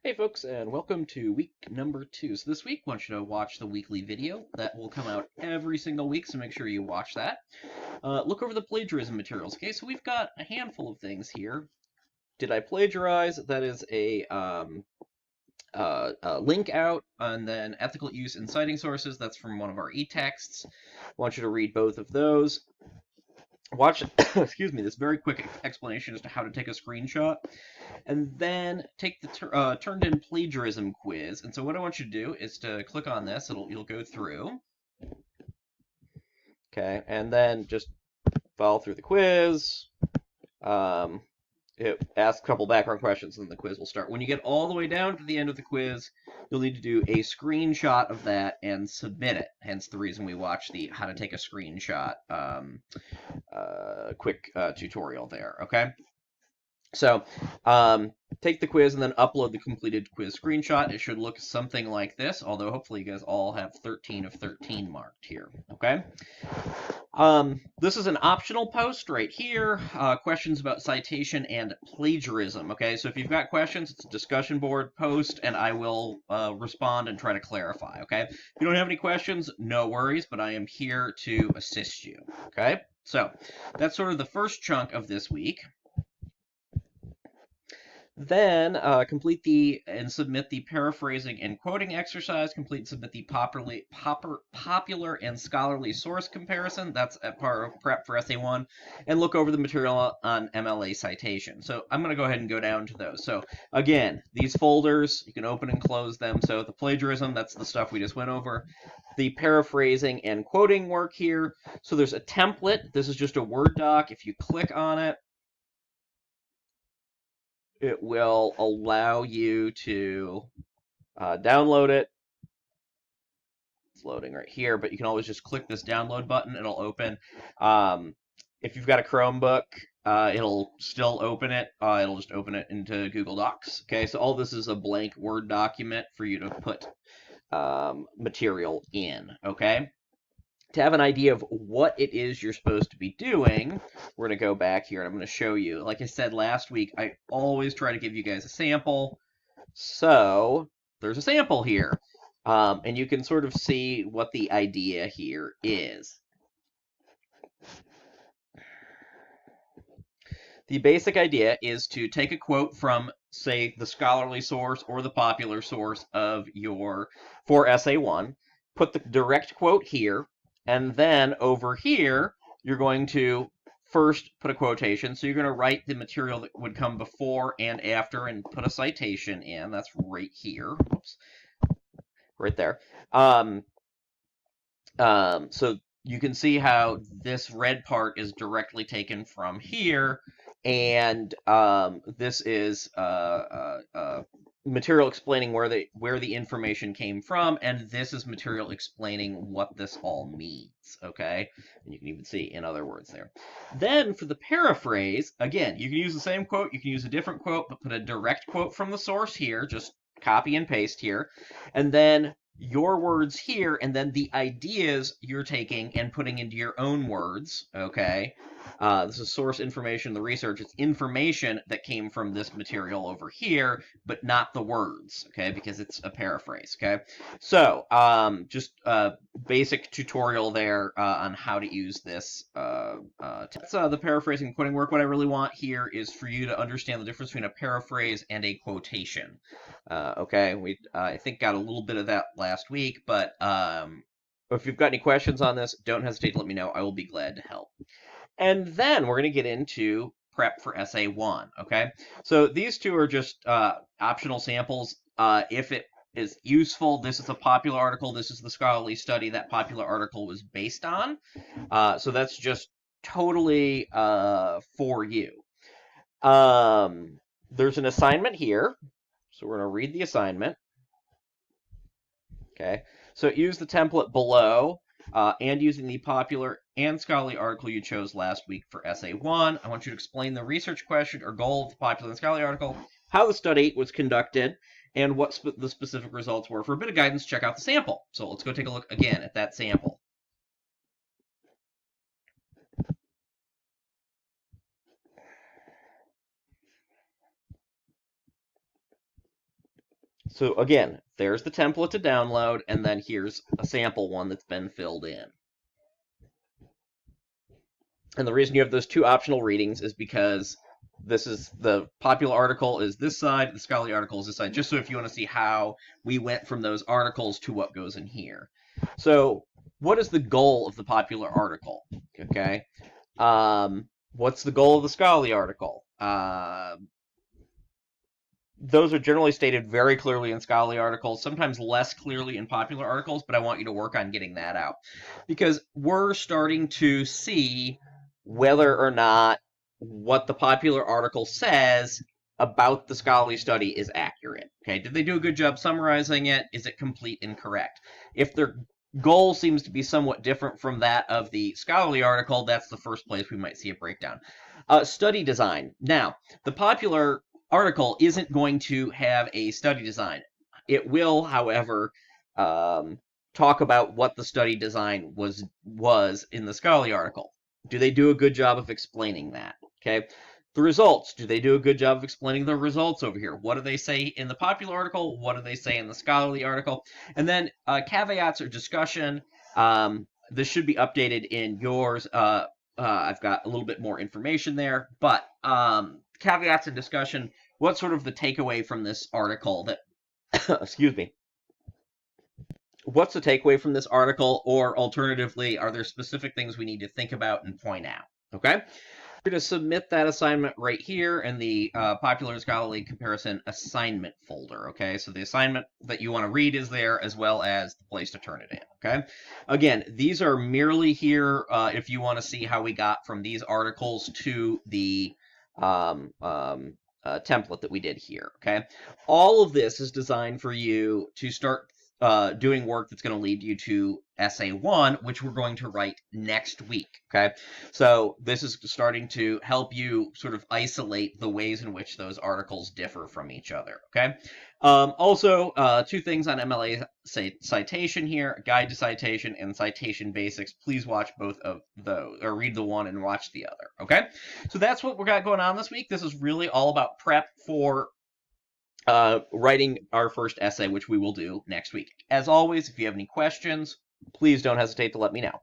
Hey folks, and welcome to week number 2. So this week, I want you to watch the weekly video that will come out every single week, so make sure you watch that. Look over the plagiarism materials, okay? So we've got a handful of things here. Did I plagiarize? That is a link out, and then ethical use and citing sources. That's from one of our e-texts. I want you to read both of those. Watch, excuse me, this very quick explanation as to how to take a screenshot, and then take the turned in plagiarism quiz. And so what I want you to do is to click on this. You'll go through, okay, and then just follow through the quiz. It asks a couple background questions, and the quiz will start. When you get all the way down to the end of the quiz, you'll need to do a screenshot of that and submit it. Hence the reason we watch the how to take a screenshot quick tutorial there, okay? So take the quiz and then upload the completed quiz screenshot. It should look something like this, although hopefully you guys all have 13 of 13 marked here, okay? This is an optional post right here, questions about citation and plagiarism, okay? So if you've got questions, it's a discussion board post, and I will respond and try to clarify, okay? If you don't have any questions, no worries, but I am here to assist you, okay? So that's sort of the first chunk of this week. Then complete and submit the paraphrasing and quoting exercise. Complete and submit the popular and scholarly source comparison. That's at part of prep for Essay 1. And look over the material on MLA citation. So I'm going to go ahead and go down to those. So again, these folders, you can open and close them. So the plagiarism, that's the stuff we just went over. The paraphrasing and quoting work here. So there's a template. This is just a Word doc. If you click on it, it will allow you to download it. It's loading right here, but you can always just click this download button. It'll open. If you've got a Chromebook, it'll still open it. It'll just open it into Google Docs. Okay, so all this is a blank Word document for you to put material in. Okay. To have an idea of what it is you're supposed to be doing, we're going to go back here and I'm going to show you. Like I said last week, I always try to give you guys a sample. So there's a sample here. And you can sort of see what the idea here is. The basic idea is to take a quote from, say, the scholarly source or the popular source of for Essay 1, put the direct quote here, and then over here, you're going to first put a quotation. So you're going to write the material that would come before and after and put a citation in. That's right here. Whoops. Right there. So you can see how this red part is directly taken from here, and this is material explaining where the information came from, and this is material explaining what this all means, okay? And you can even see in other words there. Then for the paraphrase, again, you can use the same quote, you can use a different quote, but put a direct quote from the source here, just copy and paste here, and then your words here, and then the ideas you're taking and putting into your own words, okay? This is source information, the research. It's information that came from this material over here, but not the words, okay? Because it's a paraphrase, okay? So, just a basic tutorial there on how to use this. That's the paraphrasing and quoting work. What I really want here is for you to understand the difference between a paraphrase and a quotation. Okay, we I think got a little bit of that last week, but if you've got any questions on this, don't hesitate to let me know. I will be glad to help. And then we're going to get into prep for Essay 1, okay? So these two are just optional samples. If it is useful, this is a popular article. This is the scholarly study that popular article was based on. So that's just totally for you. There's an assignment here. So we're going to read the assignment. Okay, so use the template below and using the popular and scholarly article you chose last week for Essay 1. I want you to explain the research question or goal of the popular and scholarly article, how the study was conducted, and what the specific results were. For a bit of guidance, check out the sample. So let's go take a look again at that sample. So again, there's the template to download, and then here's a sample one that's been filled in. And the reason you have those two optional readings is because this is the popular article is this side, the scholarly article is this side, just so if you want to see how we went from those articles to what goes in here. So what is the goal of the popular article? Okay. What's the goal of the scholarly article? Those are generally stated very clearly in scholarly articles, sometimes less clearly in popular articles, but I want you to work on getting that out. Because we're starting to see whether or not what the popular article says about the scholarly study is accurate. Okay, did they do a good job summarizing it? Is it complete and correct? If their goal seems to be somewhat different from that of the scholarly article, that's the first place we might see a breakdown. Study design. Now, the popular article isn't going to have a study design. It will, however, talk about what the study design was in the scholarly article. Do they do a good job of explaining that? Okay. The results. Do they do a good job of explaining the results over here? What do they say in the popular article? What do they say in the scholarly article? And then caveats or discussion. This should be updated in yours. I've got a little bit more information there, but caveats and discussion. What's sort of the takeaway from this article that, excuse me, what's the takeaway from this article? Or alternatively, are there specific things we need to think about and point out? Okay. We're going to submit that assignment right here in the Popular Scholarly Comparison assignment folder, okay? So the assignment that you want to read is there, as well as the place to turn it in, okay? Again, these are merely here if you want to see how we got from these articles to the template that we did here, okay? All of this is designed for you to start doing work that's going to lead you to essay 1, which we're going to write next week, okay? So this is starting to help you sort of isolate the ways in which those articles differ from each other, okay? Also, two things on MLA citation here, guide to citation and citation basics. Please watch both of those, or read the one and watch the other, okay? So that's what we got going on this week. This is really all about prep for writing our first essay, which we will do next week. As always, if you have any questions, please don't hesitate to let me know.